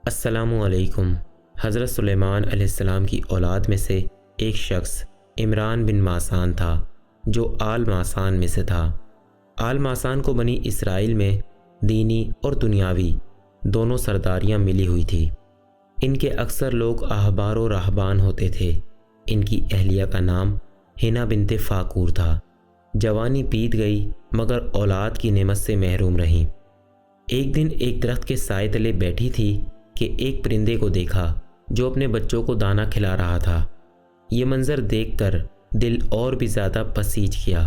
السلام علیکم۔ حضرت سلیمان علیہ السلام کی اولاد میں سے ایک شخص عمران بن ماسان تھا جو آل ماسان میں سے تھا۔ آل ماسان کو بنی اسرائیل میں دینی اور دنیاوی دونوں سرداریاں ملی ہوئی تھی۔ ان کے اکثر لوگ احبار و راہبان ہوتے تھے۔ ان کی اہلیہ کا نام ہنا بنت فاکور تھا۔ جوانی بیت گئی مگر اولاد کی نعمت سے محروم رہیں۔ ایک دن ایک درخت کے سائے تلے بیٹھی تھی کہ ایک پرندے کو دیکھا جو اپنے بچوں کو دانہ کھلا رہا تھا۔ یہ منظر دیکھ کر دل اور بھی زیادہ بسیج کیا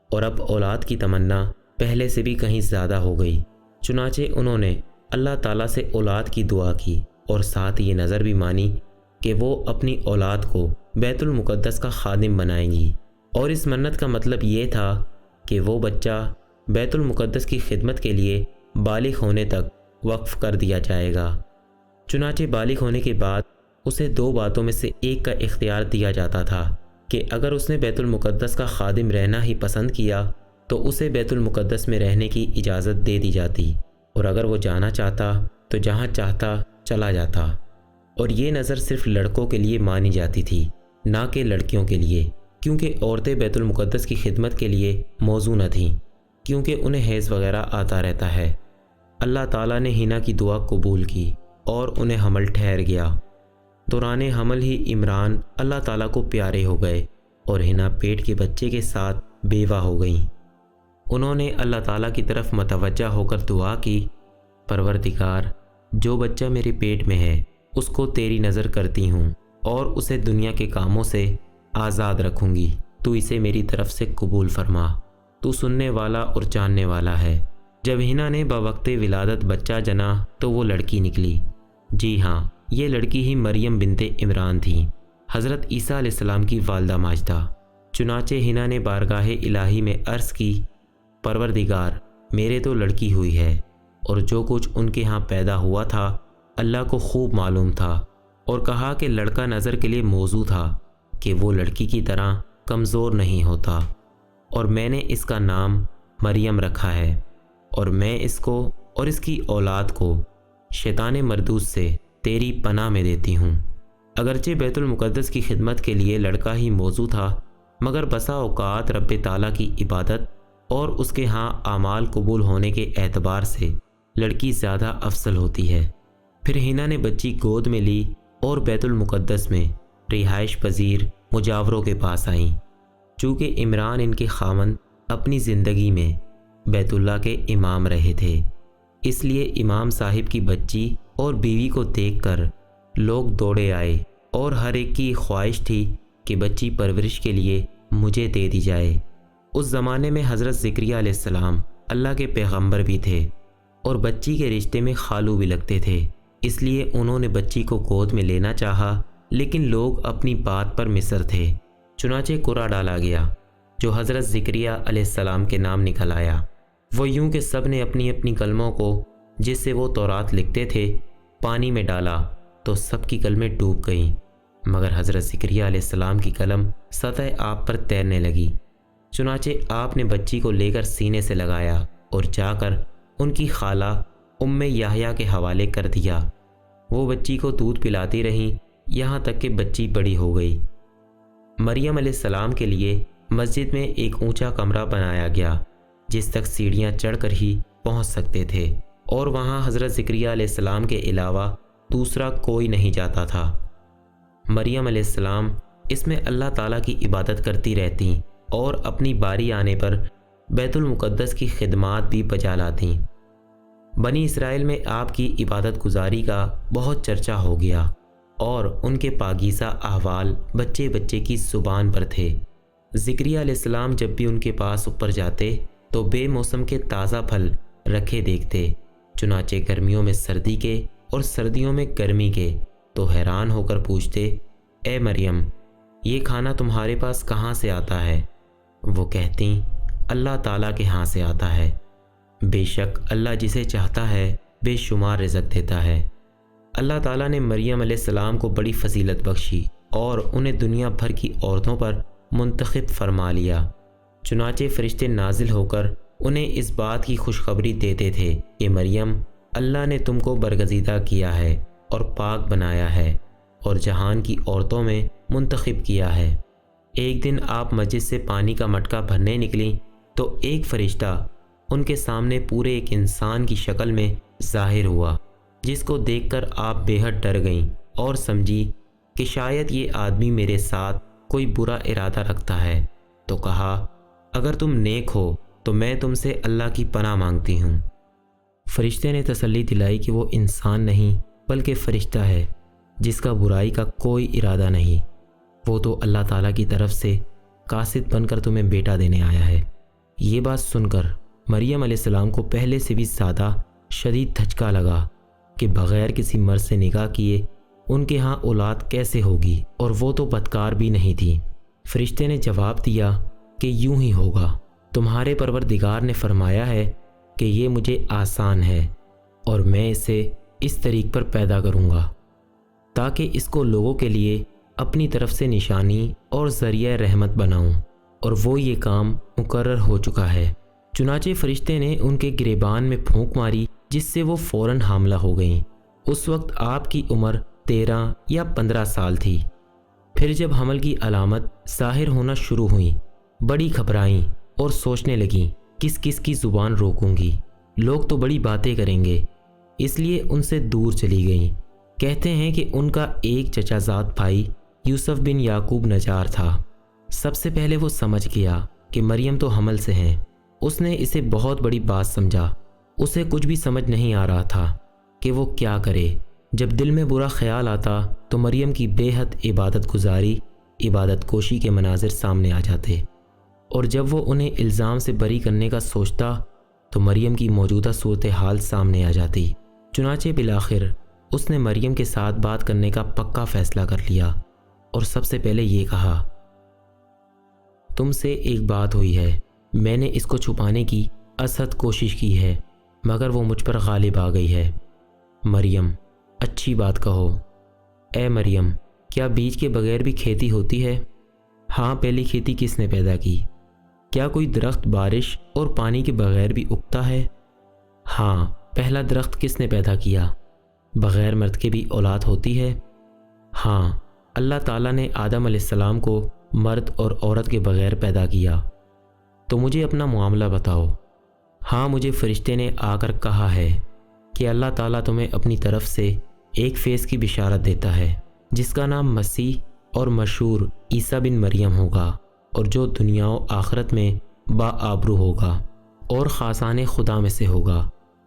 اور اب اولاد کی تمنا پہلے سے بھی کہیں زیادہ ہو گئی۔ چنانچہ انہوں نے اللہ تعالیٰ سے اولاد کی دعا کی اور ساتھ یہ نظر بھی مانی کہ وہ اپنی اولاد کو بیت المقدس کا خادم بنائیں گی، اور اس منت کا مطلب یہ تھا کہ وہ بچہ بیت المقدس کی خدمت کے لیے بالغ ہونے تک وقف کر دیا جائے گا۔ چنانچہ بالغ ہونے کے بعد اسے دو باتوں میں سے ایک کا اختیار دیا جاتا تھا کہ اگر اس نے بیت المقدس کا خادم رہنا ہی پسند کیا تو اسے بیت المقدس میں رہنے کی اجازت دے دی جاتی، اور اگر وہ جانا چاہتا تو جہاں چاہتا چلا جاتا۔ اور یہ نظر صرف لڑکوں کے لیے مانی جاتی تھی، نہ کہ لڑکیوں کے لیے، کیونکہ عورتیں بیت المقدس کی خدمت کے لیے موزوں نہ تھیں، کیونکہ انہیں حیض وغیرہ آتا رہتا ہے۔ اللہ تعالیٰ نے ہنا کی دعا قبول کی اور انہیں حمل ٹھہر گیا۔ دوران حمل ہی عمران اللہ تعالیٰ کو پیارے ہو گئے اور ہنا پیٹ کے بچے کے ساتھ بیوہ ہو گئیں۔ انہوں نے اللہ تعالیٰ کی طرف متوجہ ہو کر دعا کی، پروردگار، جو بچہ میرے پیٹ میں ہے اس کو تیری نظر کرتی ہوں اور اسے دنیا کے کاموں سے آزاد رکھوں گی، تو اسے میری طرف سے قبول فرما، تو سننے والا اور جاننے والا ہے۔ جب ہنا نے بوقت ولادت بچہ جنا تو وہ لڑکی نکلی۔ جی ہاں، یہ لڑکی ہی مریم بنت عمران تھی، حضرت عیسیٰ علیہ السلام کی والدہ ماجدہ۔ چنانچہ ہنا نے بارگاہ الہی میں عرض کی، پروردگار، میرے تو لڑکی ہوئی ہے، اور جو کچھ ان کے ہاں پیدا ہوا تھا اللہ کو خوب معلوم تھا، اور کہا کہ لڑکا نظر کے لیے موزوں تھا کہ وہ لڑکی کی طرح کمزور نہیں ہوتا، اور میں نے اس کا نام مریم رکھا ہے، اور میں اس کو اور اس کی اولاد کو شیطان مردود سے تیری پناہ میں دیتی ہوں۔ اگرچہ بیت المقدس کی خدمت کے لیے لڑکا ہی موزوں تھا، مگر بسا اوقات رب تعالیٰ کی عبادت اور اس کے ہاں اعمال قبول ہونے کے اعتبار سے لڑکی زیادہ افضل ہوتی ہے۔ پھر ہنا نے بچی گود میں لی اور بیت المقدس میں رہائش پذیر مجاوروں کے پاس آئیں۔ چونکہ عمران ان کے خاوند اپنی زندگی میں بیت اللہ کے امام رہے تھے، اس لیے امام صاحب کی بچی اور بیوی کو دیکھ کر لوگ دوڑے آئے، اور ہر ایک کی خواہش تھی کہ بچی پرورش کے لیے مجھے دے دی جائے۔ اس زمانے میں حضرت زکریا علیہ السلام اللہ کے پیغمبر بھی تھے اور بچی کے رشتے میں خالو بھی لگتے تھے، اس لیے انہوں نے بچی کو گود میں لینا چاہا، لیکن لوگ اپنی بات پر مصر تھے۔ چنانچہ قرعہ ڈالا گیا جو حضرت زکریا علیہ السلام کے نام نکل آیا۔ وہ یوں کہ سب نے اپنی اپنی کلموں کو جس سے وہ تورات لکھتے تھے پانی میں ڈالا تو سب کی کلمیں ڈوب گئیں، مگر حضرت زکریا علیہ السلام کی قلم سطح آب پر تیرنے لگی۔ چنانچہ آپ نے بچی کو لے کر سینے سے لگایا اور جا کر ان کی خالہ ام یحییٰ کے حوالے کر دیا۔ وہ بچی کو دودھ پلاتی رہیں یہاں تک کہ بچی بڑی ہو گئی۔ مریم علیہ السلام کے لیے مسجد میں ایک اونچا کمرہ بنایا گیا جس تک سیڑھیاں چڑھ کر ہی پہنچ سکتے تھے، اور وہاں حضرت زکریا علیہ السلام کے علاوہ دوسرا کوئی نہیں جاتا تھا۔ مریم علیہ السلام اس میں اللہ تعالیٰ کی عبادت کرتی رہتیں اور اپنی باری آنے پر بیت المقدس کی خدمات بھی بجا latیں۔ بنی اسرائیل میں آپ کی عبادت گزاری کا بہت چرچا ہو گیا، اور ان کے پاکیزہ احوال بچے بچے کی زبان پر تھے۔ زکریا علیہ السلام جب بھی ان کے پاس اوپر جاتے تو بے موسم کے تازہ پھل رکھے دیکھتے، چنانچہ گرمیوں میں سردی کے اور سردیوں میں گرمی کے، تو حیران ہو کر پوچھتے، اے مریم، یہ کھانا تمہارے پاس کہاں سے آتا ہے؟ وہ کہتیں، اللہ تعالیٰ کے ہاں سے آتا ہے، بے شک اللہ جسے چاہتا ہے بے شمار رزق دیتا ہے۔ اللہ تعالیٰ نے مریم علیہ السلام کو بڑی فضیلت بخشی اور انہیں دنیا بھر کی عورتوں پر منتخب فرما لیا۔ چنانچہ فرشتے نازل ہو کر انہیں اس بات کی خوشخبری دیتے تھے کہ مریم، اللہ نے تم کو برگزیدہ کیا ہے اور پاک بنایا ہے اور جہان کی عورتوں میں منتخب کیا ہے۔ ایک دن آپ مسجد سے پانی کا مٹکا بھرنے نکلیں تو ایک فرشتہ ان کے سامنے پورے ایک انسان کی شکل میں ظاہر ہوا، جس کو دیکھ کر آپ بے حد ڈر گئیں اور سمجھی کہ شاید یہ آدمی میرے ساتھ کوئی برا ارادہ رکھتا ہے، تو کہا، اگر تم نیک ہو تو میں تم سے اللہ کی پناہ مانگتی ہوں۔ فرشتے نے تسلی دلائی کہ وہ انسان نہیں بلکہ فرشتہ ہے جس کا برائی کا کوئی ارادہ نہیں، وہ تو اللہ تعالیٰ کی طرف سے قاصد بن کر تمہیں بیٹا دینے آیا ہے۔ یہ بات سن کر مریم علیہ السلام کو پہلے سے بھی زیادہ شدید دھچکا لگا کہ بغیر کسی مرد سے نکاح کیے ان کے ہاں اولاد کیسے ہوگی، اور وہ تو بدکار بھی نہیں تھی۔ فرشتے نے جواب دیا کہ یوں ہی ہوگا، تمہارے پروردگار نے فرمایا ہے کہ یہ مجھے آسان ہے اور میں اسے اس طریق پر پیدا کروں گا تاکہ اس کو لوگوں کے لیے اپنی طرف سے نشانی اور ذریعہ رحمت بناؤں، اور وہ یہ کام مقرر ہو چکا ہے۔ چنانچہ فرشتے نے ان کے گریبان میں پھونک ماری جس سے وہ فوراً حاملہ ہو گئیں۔ اس وقت آپ کی عمر 13 یا 15 سال تھی۔ پھر جب حمل کی علامت ظاہر ہونا شروع ہوئیں، بڑی گھبرائیں اور سوچنے لگیں کس کس کی زبان روکوں گی، لوگ تو بڑی باتیں کریں گے، اس لیے ان سے دور چلی گئیں۔ کہتے ہیں کہ ان کا ایک چچا زاد بھائی یوسف بن یعقوب نجار تھا۔ سب سے پہلے وہ سمجھ گیا کہ مریم تو حمل سے ہیں۔ اس نے اسے بہت بڑی بات سمجھا۔ اسے کچھ بھی سمجھ نہیں آ رہا تھا کہ وہ کیا کرے۔ جب دل میں برا خیال آتا تو مریم کی بے حد عبادت گزاری، عبادت کوشی کے مناظر سامنے آ جاتے، اور جب وہ انہیں الزام سے بری کرنے کا سوچتا تو مریم کی موجودہ صورتحال سامنے آ جاتی۔ چنانچہ بالآخر اس نے مریم کے ساتھ بات کرنے کا پکا فیصلہ کر لیا اور سب سے پہلے یہ کہا، تم سے ایک بات ہوئی ہے، میں نے اس کو چھپانے کی ازحد کوشش کی ہے مگر وہ مجھ پر غالب آ گئی ہے۔ مریم، اچھی بات کہو۔ اے مریم، کیا بیج کے بغیر بھی کھیتی ہوتی ہے؟ ہاں، پہلی کھیتی کس نے پیدا کی؟ کیا کوئی درخت بارش اور پانی کے بغیر بھی اگتا ہے؟ ہاں، پہلا درخت کس نے پیدا کیا؟ بغیر مرد کے بھی اولاد ہوتی ہے؟ ہاں، اللہ تعالیٰ نے آدم علیہ السلام کو مرد اور عورت کے بغیر پیدا کیا۔ تو مجھے اپنا معاملہ بتاؤ۔ ہاں، مجھے فرشتے نے آ کر کہا ہے کہ اللہ تعالیٰ تمہیں اپنی طرف سے ایک فیض کی بشارت دیتا ہے جس کا نام مسیح اور مشہور عیسیٰ بن مریم ہوگا، اور جو دنیا و آخرت میں باآبرو ہوگا اور خاصان خدا میں سے ہوگا،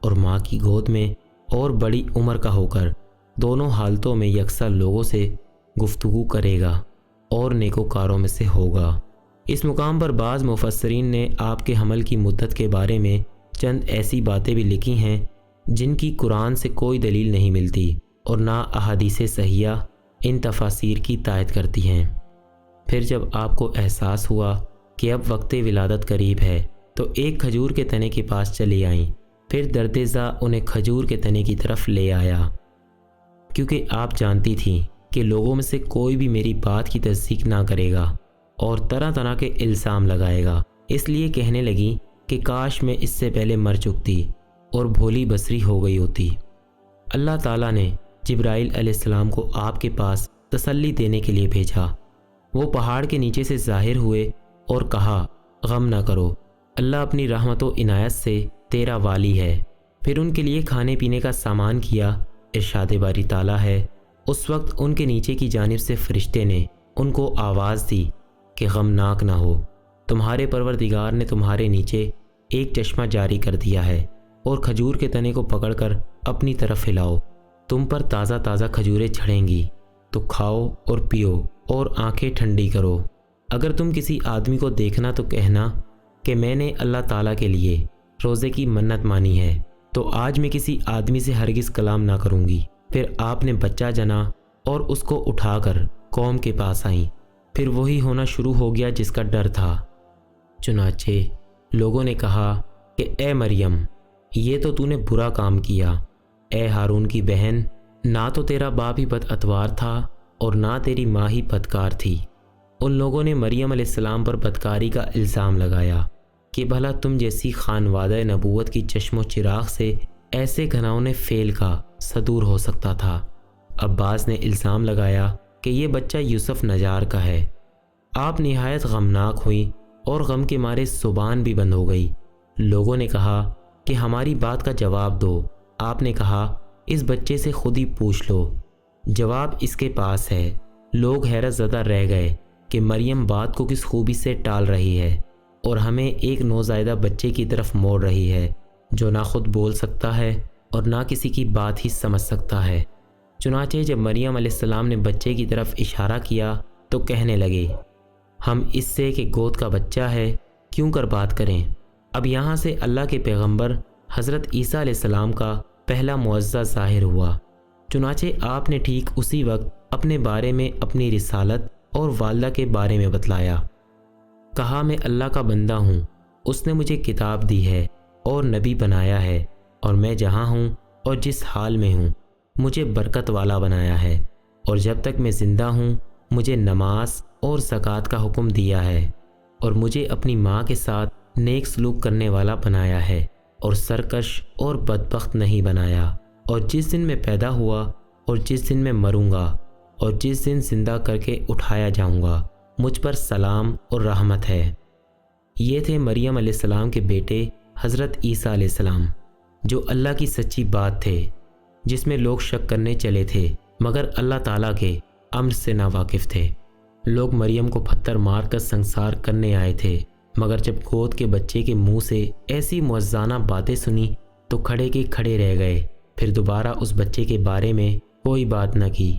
اور ماں کی گود میں اور بڑی عمر کا ہو کر دونوں حالتوں میں یکساں لوگوں سے گفتگو کرے گا اور نیکوکاروں میں سے ہوگا۔ اس مقام پر بعض مفسرین نے آپ کے حمل کی مدت کے بارے میں چند ایسی باتیں بھی لکھی ہیں جن کی قرآن سے کوئی دلیل نہیں ملتی اور نہ احادیث صحیحہ ان تفاسیر کی تائید کرتی ہیں۔ پھر جب آپ کو احساس ہوا کہ اب وقت ولادت قریب ہے تو ایک کھجور کے تنے کے پاس چلی آئیں۔ پھر درد ذا انہیں کھجور کے تنے کی طرف لے آیا، کیونکہ آپ جانتی تھیں کہ لوگوں میں سے کوئی بھی میری بات کی تصدیق نہ کرے گا اور طرح طرح کے الزام لگائے گا، اس لیے کہنے لگی کہ کاش میں اس سے پہلے مر چکتی اور بھولی بصری ہو گئی ہوتی۔ اللہ تعالیٰ نے جبرائیل علیہ السلام کو آپ کے پاس تسلی دینے کے لیے بھیجا۔ وہ پہاڑ کے نیچے سے ظاہر ہوئے اور کہا، غم نہ کرو، اللہ اپنی رحمت و عنایت سے تیرا والی ہے۔ پھر ان کے لیے کھانے پینے کا سامان کیا۔ ارشاد باری تعالیٰ ہے، اس وقت ان کے نیچے کی جانب سے فرشتے نے ان کو آواز دی کہ غمناک نہ ہو، تمہارے پروردگار نے تمہارے نیچے ایک چشمہ جاری کر دیا ہے، اور کھجور کے تنے کو پکڑ کر اپنی طرف ہلاؤ، تم پر تازہ تازہ کھجوریں جھڑیں گی، تو کھاؤ اور پیو اور آنکھیں ٹھنڈی کرو۔ اگر تم کسی آدمی کو دیکھنا تو کہنا کہ میں نے اللہ تعالیٰ کے لیے روزے کی منت مانی ہے، تو آج میں کسی آدمی سے ہرگز کلام نہ کروں گی۔ پھر آپ نے بچہ جنا اور اس کو اٹھا کر قوم کے پاس آئیں۔ پھر وہی ہونا شروع ہو گیا جس کا ڈر تھا۔ چنانچہ لوگوں نے کہا کہ اے مریم، یہ تو نے برا کام کیا۔ اے ہارون کی بہن، نہ تو تیرا باپ ہی بد اتوار تھا اور نہ تیری ماں ہی بدکار تھی۔ ان لوگوں نے مریم علیہ السلام پر بدکاری کا الزام لگایا کہ بھلا تم جیسی خانوادہ نبوت کی چشم و چراغ سے ایسے گھناؤنے فعل کا صدور ہو سکتا تھا۔ عباس نے الزام لگایا کہ یہ بچہ یوسف نجار کا ہے۔ آپ نہایت غمناک ہوئیں اور غم کے مارے زبان بھی بند ہو گئی۔ لوگوں نے کہا کہ ہماری بات کا جواب دو۔ آپ نے کہا اس بچے سے خود ہی پوچھ لو، جواب اس کے پاس ہے۔ لوگ حیرت زدہ رہ گئے کہ مریم بات کو کس خوبی سے ٹال رہی ہے اور ہمیں ایک نوزائیدہ بچے کی طرف موڑ رہی ہے جو نہ خود بول سکتا ہے اور نہ کسی کی بات ہی سمجھ سکتا ہے۔ چنانچہ جب مریم علیہ السلام نے بچے کی طرف اشارہ کیا تو کہنے لگے، ہم اس سے کہ گود کا بچہ ہے کیوں کر بات کریں۔ اب یہاں سے اللہ کے پیغمبر حضرت عیسیٰ علیہ السلام کا پہلا معجزہ ظاہر ہوا۔ چنانچہ آپ نے ٹھیک اسی وقت اپنے بارے میں اپنی رسالت اور والدہ کے بارے میں بتلایا۔ کہا میں اللہ کا بندہ ہوں، اس نے مجھے کتاب دی ہے اور نبی بنایا ہے، اور میں جہاں ہوں اور جس حال میں ہوں مجھے برکت والا بنایا ہے، اور جب تک میں زندہ ہوں مجھے نماز اور زکوٰۃ کا حکم دیا ہے، اور مجھے اپنی ماں کے ساتھ نیک سلوک کرنے والا بنایا ہے، اور سرکش اور بدبخت نہیں بنایا، اور جس دن میں پیدا ہوا اور جس دن میں مروں گا اور جس دن زندہ کر کے اٹھایا جاؤں گا مجھ پر سلام اور رحمت ہے۔ یہ تھے مریم علیہ السلام کے بیٹے حضرت عیسیٰ علیہ السلام، جو اللہ کی سچی بات تھے، جس میں لوگ شک کرنے چلے تھے مگر اللہ تعالیٰ کے امر سے ناواقف تھے۔ لوگ مریم کو پتھر مار کر سنسار کرنے آئے تھے، مگر جب گود کے بچے کے منہ سے ایسی معجزانہ باتیں سنی تو کھڑے کے کھڑے رہ گئے، پھر دوبارہ اس بچے کے بارے میں کوئی بات نہ کی۔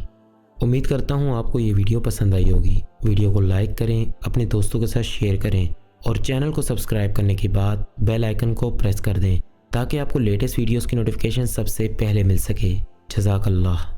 امید کرتا ہوں آپ کو یہ ویڈیو پسند آئی ہوگی۔ ویڈیو کو لائک کریں، اپنے دوستوں کے ساتھ شیئر کریں اور چینل کو سبسکرائب کرنے کے بعد بیل آئیکن کو پریس کر دیں تاکہ آپ کو لیٹسٹ ویڈیوز کی نوٹیفیکیشن سب سے پہلے مل سکے۔ جزاک اللہ۔